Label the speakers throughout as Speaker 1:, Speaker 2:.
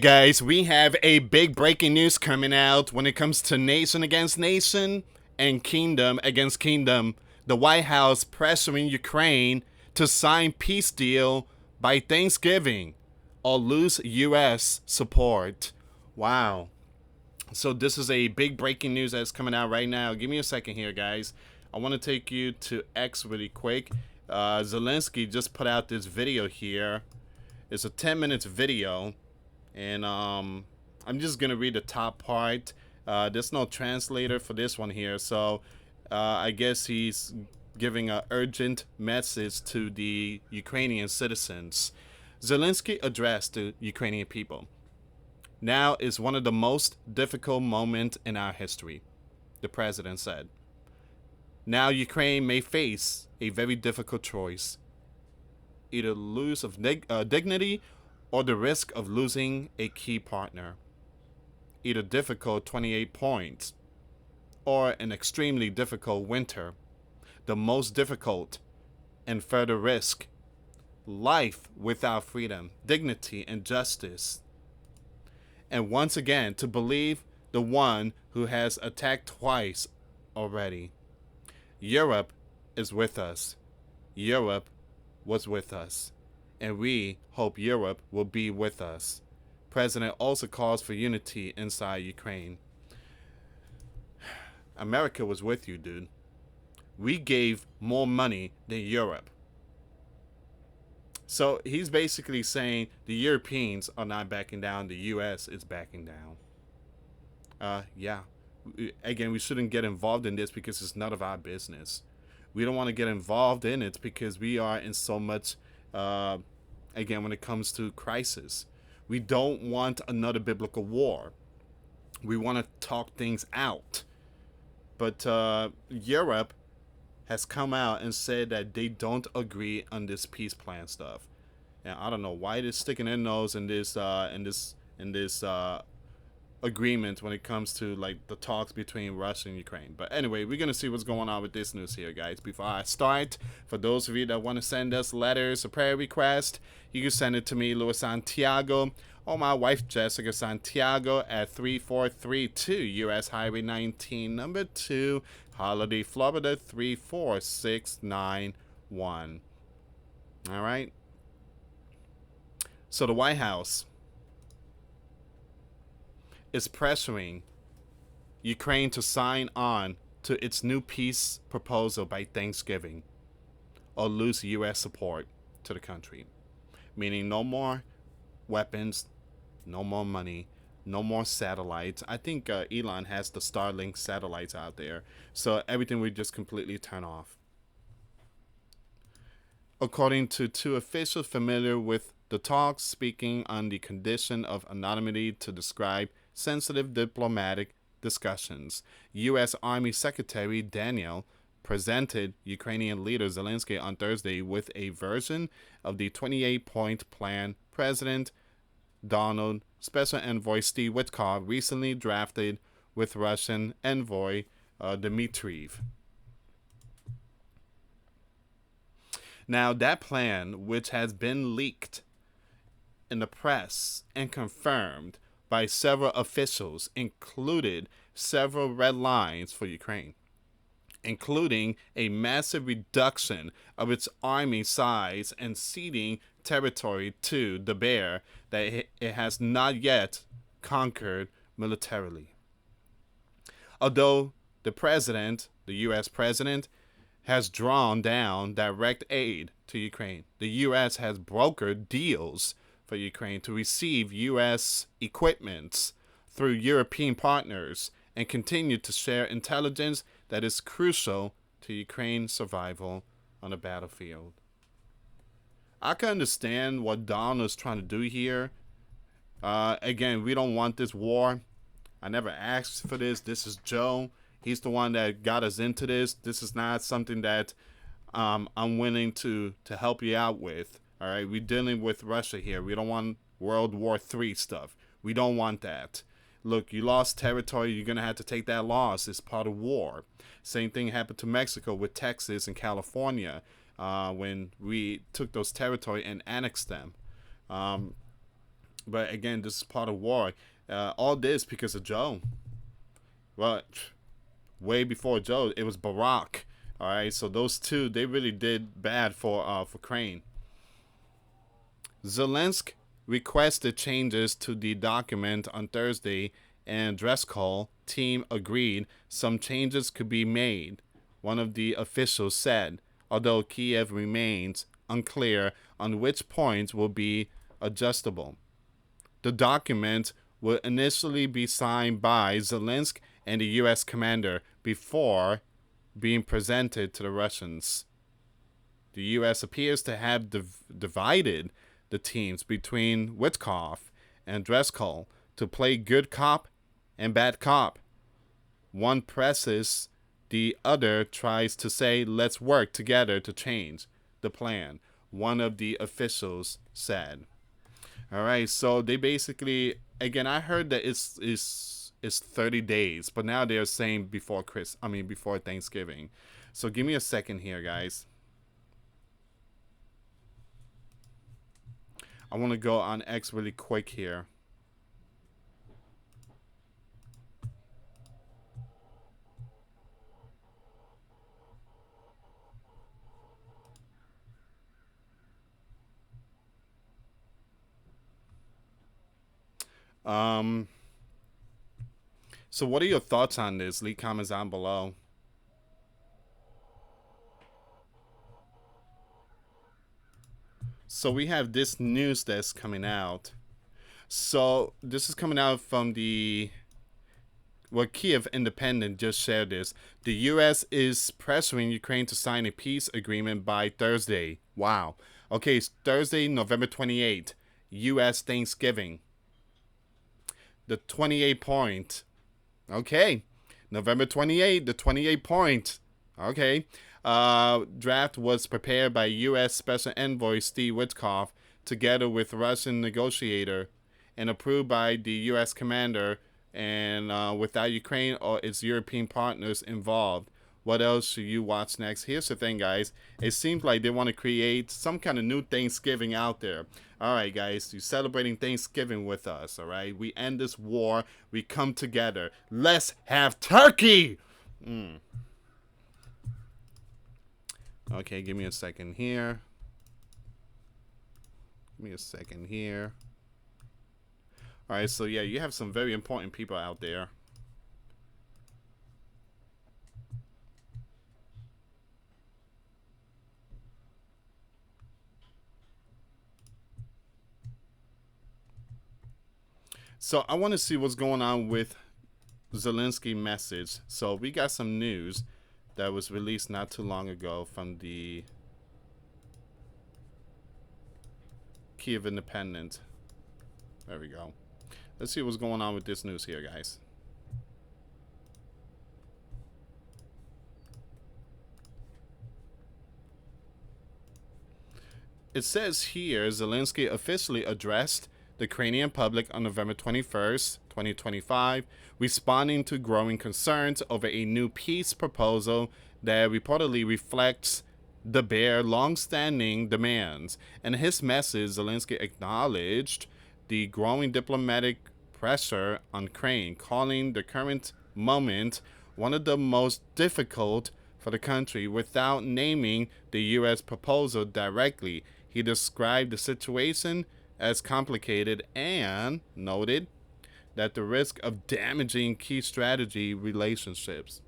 Speaker 1: guys, we have a big breaking news coming out when it comes to nation against nation and kingdom against kingdom. The White House pressuring Ukraine to sign peace deal by Thanksgiving or lose U.S. support. Wow. So this is a big breaking news that's coming out right now. Give me a second here, guys. I want to take you to X really quick. Zelensky just put out this video here. It's a 10 minutes video. And I'm just going to read the top part. There's no translator for this one here. So I guess he's giving an urgent message to the Ukrainian citizens. Zelensky addressed the Ukrainian people. Now is one of the most difficult moments in our history, the president said. Now Ukraine may face a very difficult choice. Either lose of dignity or the risk of losing a key partner. Either difficult 28 points or an extremely difficult winter. The most difficult and further risk. Life without freedom, dignity, and justice. And once again, to believe the one who has attacked twice already. Europe is with us. Europe was with us. And we hope Europe will be with us. President also calls for unity inside Ukraine. America was with you, dude. We gave more money than Europe. So he's basically saying the Europeans are not backing down. The U.S. is backing down. Yeah. Again, we shouldn't get involved in this because it's none of our business. We don't want to get involved in it because we are in so much, again, when it comes to crisis. We don't want another biblical war. We want to talk things out. But Europe has come out and said that they don't agree on this peace plan stuff. And I don't know why they're sticking their nose in this agreement when it comes to like the talks between Russia and Ukraine. But anyway, we're gonna see what's going on with this news here, guys. Before I start, for those of you that want to send us letters or prayer requests, you can send it to me, US Santiago, or my wife Jessica Santiago at 3432 US Highway 19, number 2, Holiday, Florida 34691. All right. So the White House is pressuring Ukraine to sign on to its new peace proposal by Thanksgiving or lose U.S. support to the country. Meaning no more weapons, no more money, no more satellites. I think Elon has the Starlink satellites out there. So everything would just completely turn off. According to two officials familiar with the talks, speaking on the condition of anonymity to describe sensitive diplomatic discussions, U.S. Army Secretary Daniel presented Ukrainian leader Zelensky on Thursday with a version of the 28-point plan President Donald Special Envoy Steve Witkoff recently drafted with Russian envoy Dmitriev. Now, that plan, which has been leaked in the press and confirmed by several officials, included several red lines for Ukraine, including a massive reduction of its army size and ceding territory to the bear that it has not yet conquered militarily. Although the U.S. president, has drawn down direct aid to Ukraine, the U.S. has brokered deals for Ukraine to receive U.S. equipment through European partners and continue to share intelligence that is crucial to Ukraine's survival on the battlefield. I can understand what Donald is trying to do here. Again, we don't want this war. I never asked for this. This is Joe. He's the one that got us into this. This is not something that I'm willing to help you out with. All right, we're dealing with Russia here. We don't want World War III stuff. We don't want that. Look, you lost territory. You're going to have to take that loss. It's part of war. Same thing happened to Mexico with Texas and California when we took those territory and annexed them. But again, this is part of war. All this because of Joe. Well, way before Joe, it was Barack. All right, so those two, they really did bad for Crane. Zelensky requested changes to the document on Thursday, and Driscoll team agreed some changes could be made. One of the officials said, although Kiev remains unclear on which points will be adjustable. The document will initially be signed by Zelensky and the U.S. commander before being presented to the Russians. The U.S. appears to have divided the teams between Witkoff and Driscoll to play good cop and bad cop. One presses, the other tries to say, let's work together to change the plan, one of the officials said. All right, so they basically, again, I heard that it's 30 days, but now they're saying before before Thanksgiving. So give me a second here, guys. I want to go on X really quick here. So what are your thoughts on this? Leave comments down below. So we have this news that's coming out. So this is coming out from Kiev Independent just shared this. The U.S. is pressuring Ukraine to sign a peace agreement by Thursday. Wow. Okay, it's Thursday, November 28th. U.S. Thanksgiving. The 28 point. Okay. November 28th, the 28 point. Okay. Draft was prepared by U.S. Special Envoy Steve Witkoff together with Russian negotiator and approved by the U.S. commander and without Ukraine or its European partners involved. What else should you watch next? Here's the thing, guys. It seems like they want to create some kind of new Thanksgiving out there. All right, guys, you're celebrating Thanksgiving with us, all right? We end this war. We come together. Let's have turkey! Okay, give me a second here. All right, so yeah, you have some very important people out there. So I want to see what's going on with Zelensky message. So we got some news that was released not too long ago from the Kiev Independent. There we go. Let's see what's going on with this news here, guys. It says here Zelensky officially addressed the Ukrainian public on November 21st, 2025, responding to growing concerns over a new peace proposal that reportedly reflects the bare, long-standing demands. In his message, Zelensky acknowledged the growing diplomatic pressure on Ukraine, calling the current moment one of the most difficult for the country. Without naming the U.S. proposal directly, he described the situation as complicated and noted that the risk of damaging key strategy relationships.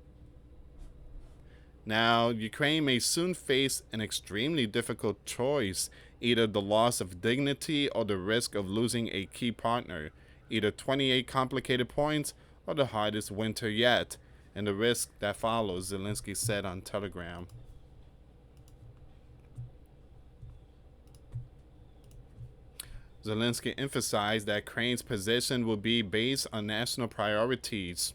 Speaker 1: Now, Ukraine may soon face an extremely difficult choice, either the loss of dignity or the risk of losing a key partner, either 28 complicated points or the hardest winter yet, and the risk that follows, Zelensky said on Telegram. Zelensky emphasized that Ukraine's position will be based on national priorities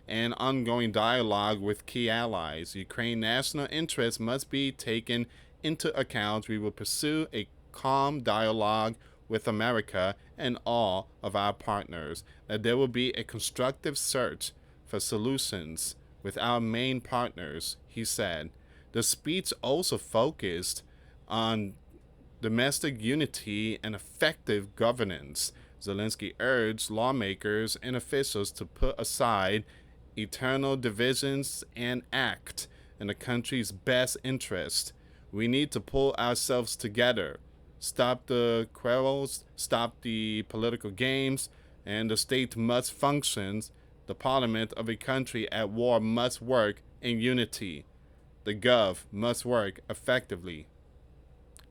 Speaker 1: and ongoing dialogue with key allies. Ukraine's national interests must be taken into account. We will pursue a calm dialogue with America and all of our partners, that there will be a constructive search for solutions with our main partners, he said. The speech also focused on domestic unity and effective governance. Zelensky urged lawmakers and officials to put aside eternal divisions and act in the country's best interest. We need to pull ourselves together, stop the quarrels, stop the political games, and the state must function. The parliament of a country at war must work in unity. The gov must work effectively.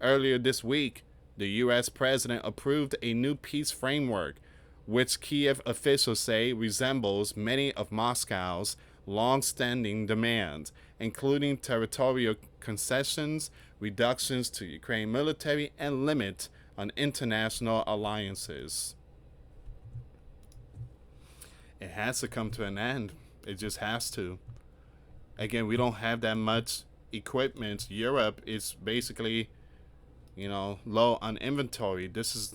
Speaker 1: Earlier this week, the US president approved a new peace framework, which Kiev officials say resembles many of Moscow's long-standing demands, including territorial concessions, reductions to Ukraine military, and limit on international alliances. It has to come to an end. It just has to. Again, we don't have that much equipment. Europe is basically, low on inventory. This is,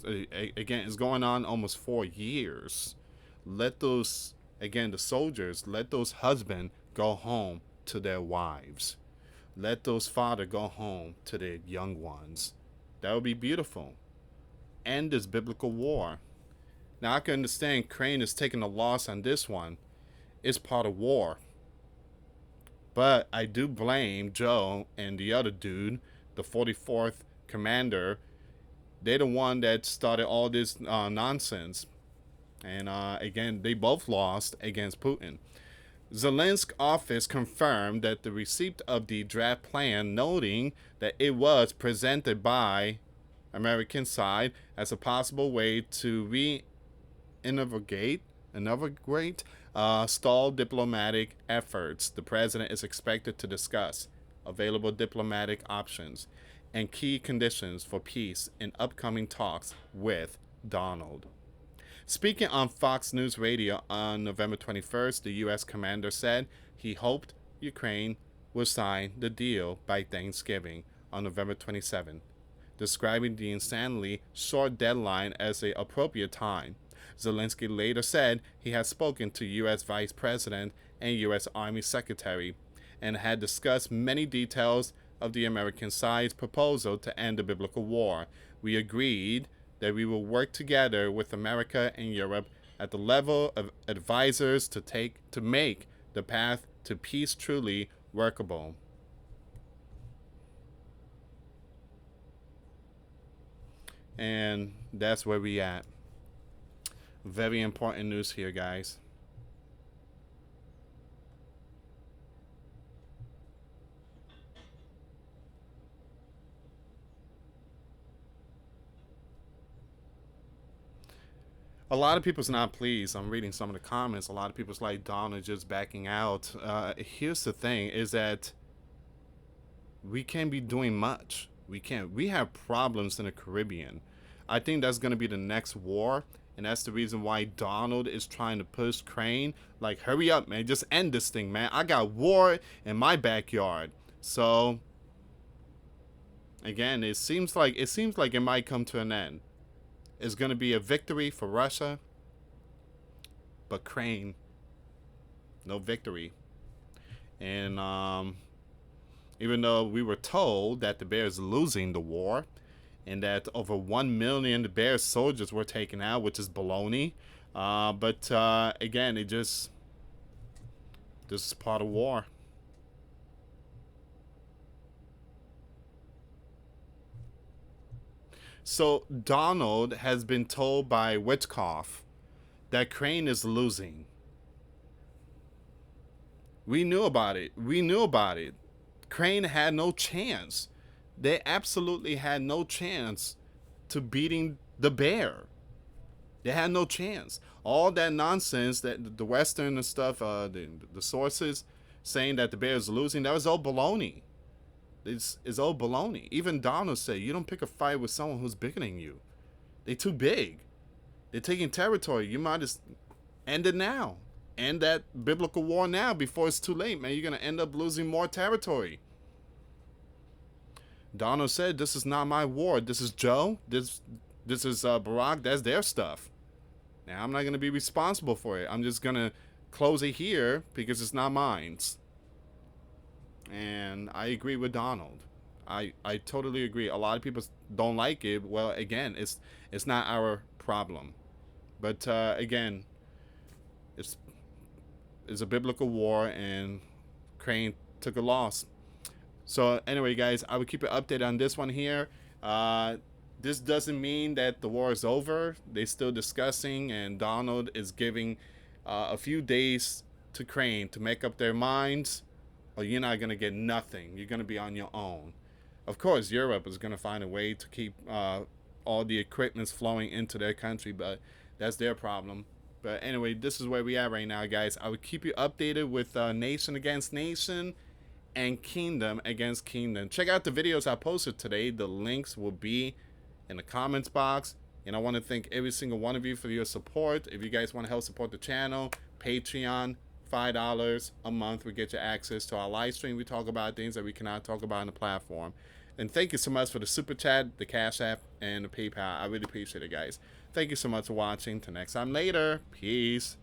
Speaker 1: again, it's going on almost 4 years. Let those, again, the soldiers, let those husbands go home to their wives. Let those fathers go home to their young ones. That would be beautiful. End this biblical war. Now, I can understand Ukraine is taking a loss on this one. It's part of war. But I do blame Joe and the other dude, the 44th commander. They're the one that started all this nonsense. And again, they both lost against Putin. Zelensky's office confirmed that the receipt of the draft plan, noting that it was presented by American side as a possible way to reinvigorate stalled diplomatic efforts. The president is expected to discuss available diplomatic options and key conditions for peace in upcoming talks with Donald. Speaking on Fox News Radio on November 21st, the U.S. commander said he hoped Ukraine would sign the deal by Thanksgiving on November 27th, describing the insanely short deadline as an appropriate time. Zelensky later said he had spoken to U.S. Vice President and U.S. Army Secretary and had discussed many details of the American side's proposal to end the biblical war. We agreed that we will work together with America and Europe at the level of advisors to make the path to peace truly workable. And that's where we at. Very important news here, guys. A lot of people's not pleased. I'm reading some of the comments. A lot of people's like, Donald just backing out. Here's the thing, is that we can't be doing much. We can't. We have problems in the Caribbean. I think that's going to be the next war. And that's the reason why Donald is trying to push Crane. Like, hurry up, man. Just end this thing, man. I got war in my backyard. So, again, it seems like it might come to an end. It's going to be a victory for Russia. But Crane, no victory. And even though we were told that the Bears losing the war, and that over 1 million Bears soldiers were taken out, which is baloney. But again, this is part of war. So Donald has been told by Witkoff that Crane is losing. We knew about it. Crane had no chance. They absolutely had no chance to beating the Bear. They had no chance. All that nonsense that the Western and stuff, the sources saying that the Bear is losing, that was all baloney. It's all baloney. Even Donald said, you don't pick a fight with someone who's bigger than you. They're too big. They're taking territory. You might just end it now. End that biblical war now before it's too late, man. You're going to end up losing more territory. Donald said, this is not my war. This is Joe. This is Barack. That's their stuff. Now, I'm not going to be responsible for it. I'm just going to close it here because it's not mine. And I agree with Donald. I totally agree. A lot of people don't like it. Well, again, it's not our problem. But again, it's it's a biblical war, and Ukraine took a loss. So anyway, guys, I will keep you updated on this one here. This doesn't mean that the war is over. They're still discussing, and Donald is giving a few days to Ukraine to make up their minds, or you're not gonna get nothing. You're gonna be on your own. Of course, Europe is gonna find a way to keep all the equipments flowing into their country, but that's their problem. But anyway, this is where we are right now, guys. I will keep you updated with nation against nation and kingdom against kingdom. Check out the videos I posted today. The links will be in the comments box. And I want to thank every single one of you for your support. If you guys want to help support the channel, Patreon, $5 a month will get you access to our live stream. We talk about things that we cannot talk about on the platform. And thank you so much for the super chat, the Cash App, and the PayPal. I really appreciate it, guys. Thank you so much for watching. Till next time later. Peace.